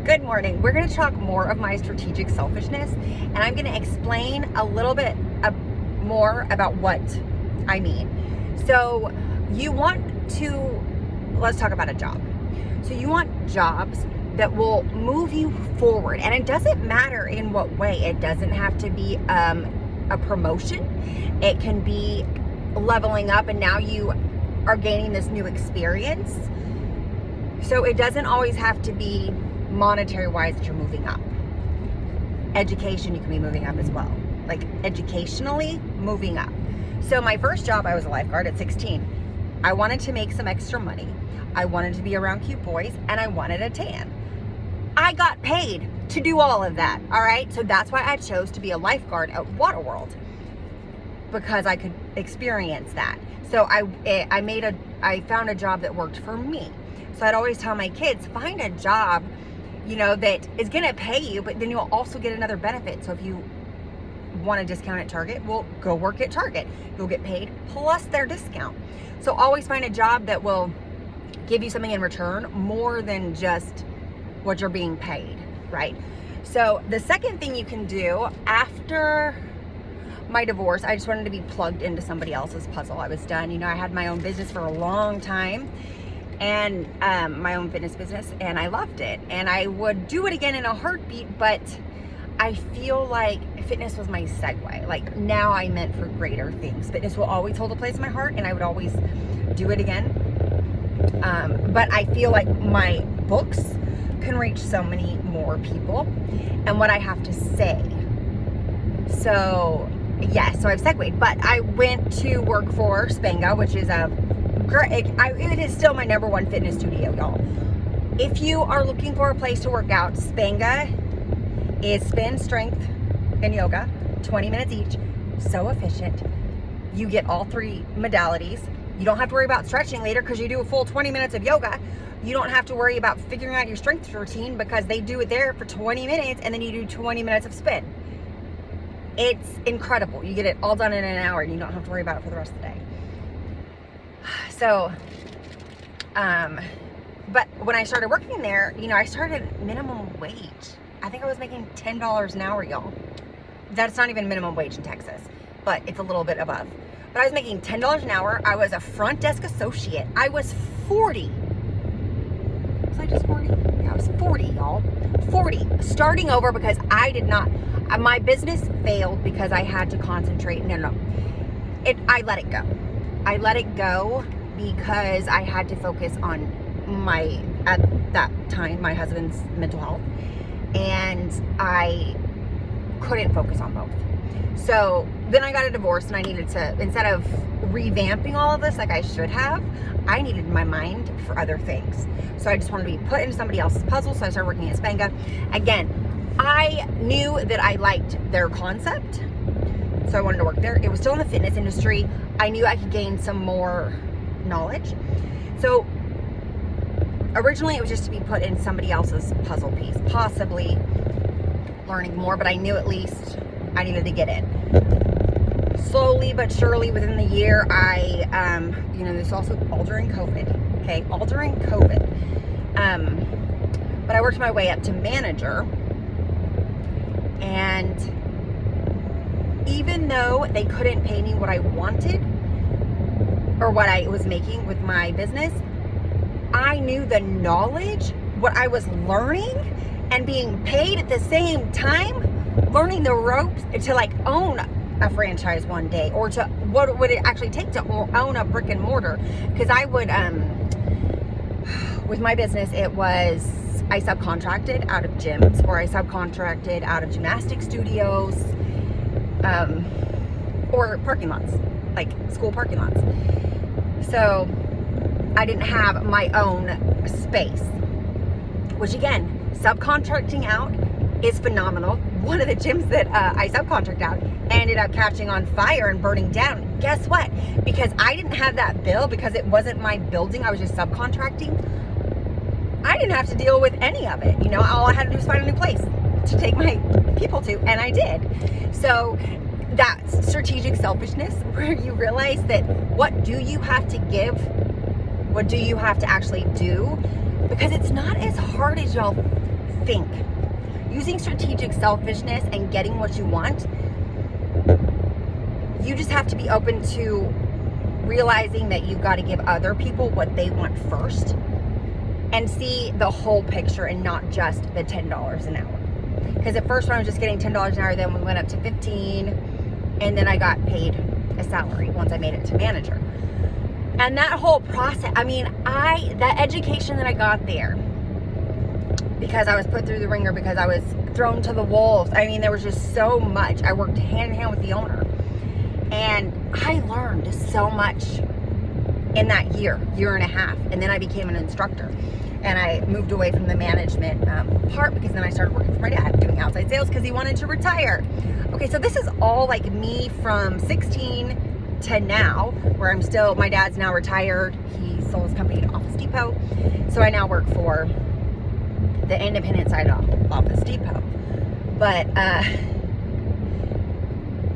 Good morning. We're going to talk more of my strategic selfishness, and I'm going to explain a little bit more about what I mean. So you want to, let's talk about a job. So you want jobs that will move you forward, and it doesn't matter in what way. It doesn't have to be a promotion. It can be leveling up, and now you are gaining this new experience. So it doesn't always have to be monetary wise that you're moving up. Education, you can be moving up as well. Like educationally moving up. So my first job, I was a lifeguard at 16. I wanted to make some extra money. I wanted to be around cute boys, and I wanted a tan. I got paid to do all of that, all right? So that's why I chose to be a lifeguard at Waterworld, because I could experience that. So I found a job that worked for me. So I'd always tell my kids, find a job, that is gonna pay you, but then you'll also get another benefit. So if you want a discount at Target, well, go work at Target. You'll get paid plus their discount. So always find a job that will give you something in return more than just what you're being paid, right? So the second thing you can do after my divorce, I just wanted to be plugged into somebody else's puzzle. I was done. I had my own business for a long time, and my own fitness business, and I loved it, and I would do it again in a heartbeat. But I feel like fitness was my segue. Like, now I meant for greater things. Fitness will always hold a place in my heart, and I would always do it again. But I feel like my books can reach so many more people, and what I have to say. So yes, so I've segued, but I went to work for Spenga, which is it is still my number one fitness studio, y'all. If you are looking for a place to work out, Spenga is spin, strength, and yoga, 20 minutes each. So efficient. You get all three modalities. You don't have to worry about stretching later because you do a full 20 minutes of yoga. You don't have to worry about figuring out your strength routine because they do it there for 20 minutes, and then you do 20 minutes of spin. It's incredible. You get it all done in an hour, and you don't have to worry about it for the rest of the day. So, but when I started working there, I started minimum wage. I think I was making $10 an hour, y'all. That's not even minimum wage in Texas, but it's a little bit above. But I was making $10 an hour. I was a front desk associate. I was 40. Was I just 40? Yeah, I was 40, y'all. 40. Starting over because my business failed because I had to concentrate. I let it go. I let it go because I had to focus on at that time, my husband's mental health. And I couldn't focus on both. So then I got a divorce, and I needed to, instead of revamping all of this like I should have, I needed my mind for other things. So I just wanted to be put into somebody else's puzzle. So I started working at Spenga. Again, I knew that I liked their concept, so I wanted to work there. It was still in the fitness industry. I knew I could gain some more knowledge. So originally it was just to be put in somebody else's puzzle piece, possibly learning more, but I knew at least I needed to get in. Slowly but surely within the year, this also all during COVID, okay, all during COVID. But I worked my way up to manager, and even though they couldn't pay me what I wanted or what I was making with my business, I knew the knowledge, what I was learning, and being paid at the same time, learning the ropes to own a franchise one day, or to what would it actually take to own a brick and mortar. Because I would, with my business, I subcontracted out of gyms, or I subcontracted out of gymnastic studios, or parking lots, like school parking lots. So I didn't have my own space, which again, subcontracting out is phenomenal. One of the gyms that I subcontract out ended up catching on fire and burning down. Guess what? Because I didn't have that bill, because it wasn't my building, I was just subcontracting, I didn't have to deal with any of it. All I had to do was find a new place to take my people to, and I did. So that's strategic selfishness, where you realize that what do you have to give? What do you have to actually do? Because it's not as hard as y'all think. Using strategic selfishness and getting what you want, you just have to be open to realizing that you've got to give other people what they want first and see the whole picture and not just the $10 an hour. Because at first when I was just getting $10 an hour, then we went up to 15, and then I got paid a salary once I made it to manager. And that whole process, I mean, that education that I got there, because I was put through the ringer, because I was thrown to the wolves. I mean, there was just so much. I worked hand in hand with the owner. And I learned so much in that year and a half. And then I became an instructor. And I moved away from the management part, because then I started working for my dad doing outside sales because he wanted to retire. Okay, so this is all like me from 16 to now, where I'm still, my dad's now retired. He sold his company to Office Depot. So I now work for the independent side of Office Depot. But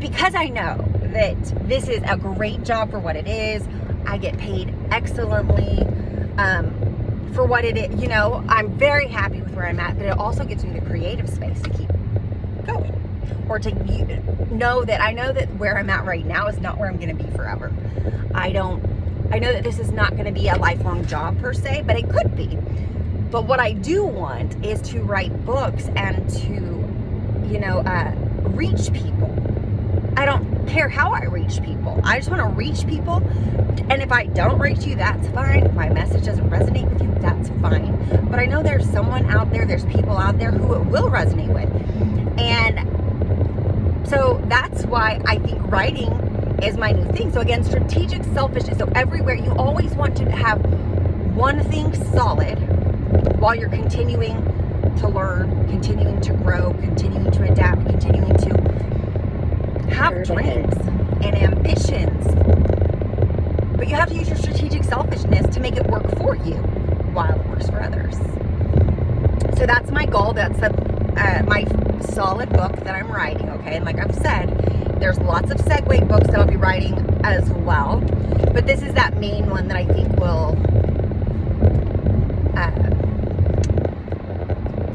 because I know that this is a great job for what it is, I get paid excellently for what it is. You know, I'm very happy with where I'm at, but it also gives me the creative space to keep going, or to know that I know that where I'm at right now is not where I'm going to be forever. I know that this is not going to be a lifelong job per se, but it could be. But what I do want is to write books and to, you know, reach people. I don't care how I reach people. I just want to reach people. And if I don't reach you, that's fine. If my message doesn't resonate with you, that's fine. But I know there's someone out there, there's people out there who it will resonate with. And so that's why I think writing is my new thing. So again, strategic selfishness. So everywhere, you always want to have one thing solid while you're continuing to learn, continuing to grow, continuing to adapt, continuing to have dreams and ambitions. But you have to use your strategic selfishness to make it work for you while it works for others. So that's my goal. That's my solid book that I'm writing, okay? And like I've said, there's lots of segue books that I'll be writing as well. But this is that main one that I think will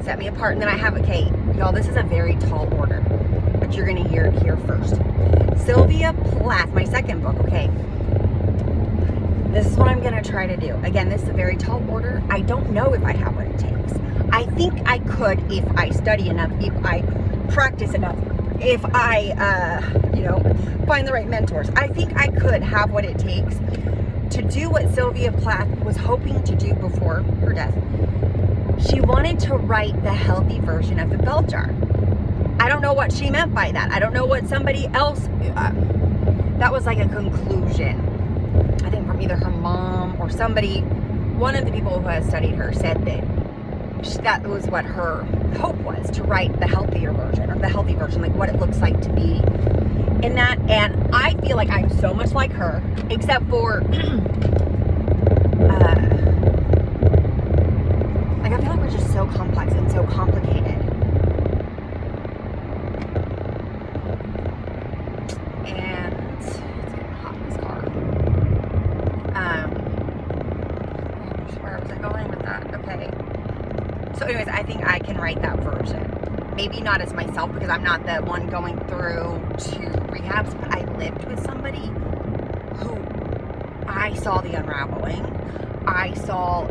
set me apart. And then I have, okay, y'all, this is a very tall order, but you're going to hear it here first. Sylvia Plath, my second book, okay. This is what I'm going to try to do. Again, this is a very tall order. I don't know if I have what it takes. I think I could if I study enough, if I practice enough, if I, find the right mentors. I think I could have what it takes to do what Sylvia Plath was hoping to do before her death. She wanted to write the healthy version of the bell jar. I don't know what she meant by that. I don't know what somebody else, that was like a conclusion, I think from either her mom or somebody, one of the people who has studied her said that was what her hope was, to write the healthier version, or the healthy version, like what it looks like to be in that. And I feel like I'm so much like her, except for like I feel like we're just so complex and so complicated. And it's getting hot in this car. Where was I going with that? Okay. So anyways, I think I can write that version. Maybe not as myself, because I'm not the one going through to rehabs, but I lived with somebody who I saw the unraveling. I saw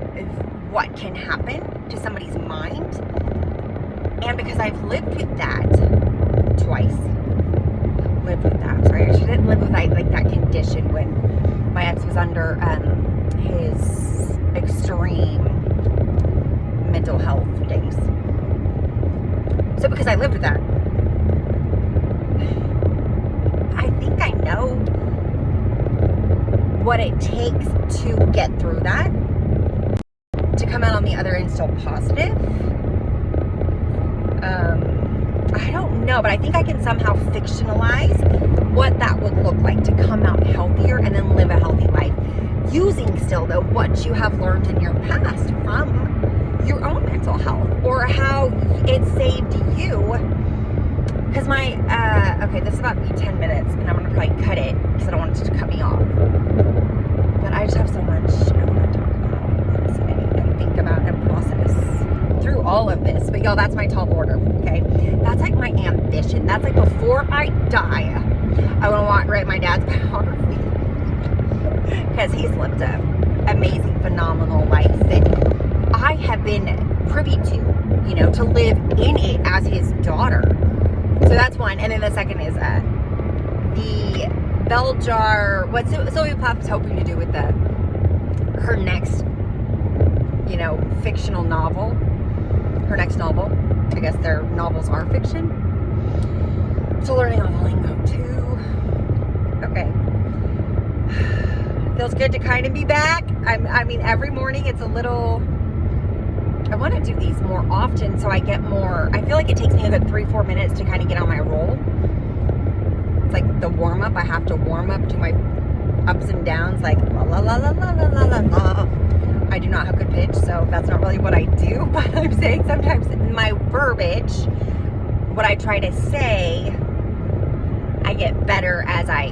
what can happen to somebody's mind. And because I've lived with that twice. Lived with that, I'm sorry. I shouldn't live with like that condition when my ex was under his extreme mental health days. So because I lived with that, I think I know what it takes to get through that, to come out on the other end still positive. I don't know, but I think I can somehow fictionalize what that would look like to come out healthier and then live a healthy life, using still though what you have learned in your past from your own mental health, or how it saved you. Because my okay, this is about to be 10 minutes, and I'm gonna probably cut it because I don't want it to cut me off. But I just have so much I want to talk about and say and think about and process through all of this, but y'all, that's my tall order, okay? That's like my ambition. That's like before I die, I want to write my dad's biography. Because he's lived an amazing, phenomenal life that I have been privy to, you know, to live in it as his daughter. So that's one. And then the second is the bell jar, what Sylvia Plath was hoping to do with her next, you know, fictional novel. Her next novel. I guess their novels are fiction. So learning all the lingo too. Okay. Feels good to kind of be back. I mean, every morning it's a little... I want to do these more often so I get more... I feel like it takes me a good 3-4 minutes to kind of get on my roll. It's like the warm-up. I have to warm up to my ups and downs, like la la la la la la la la. I do not have good pitch, so that's not really what I do. But I'm saying sometimes in my verbiage, what I try to say, I get better as I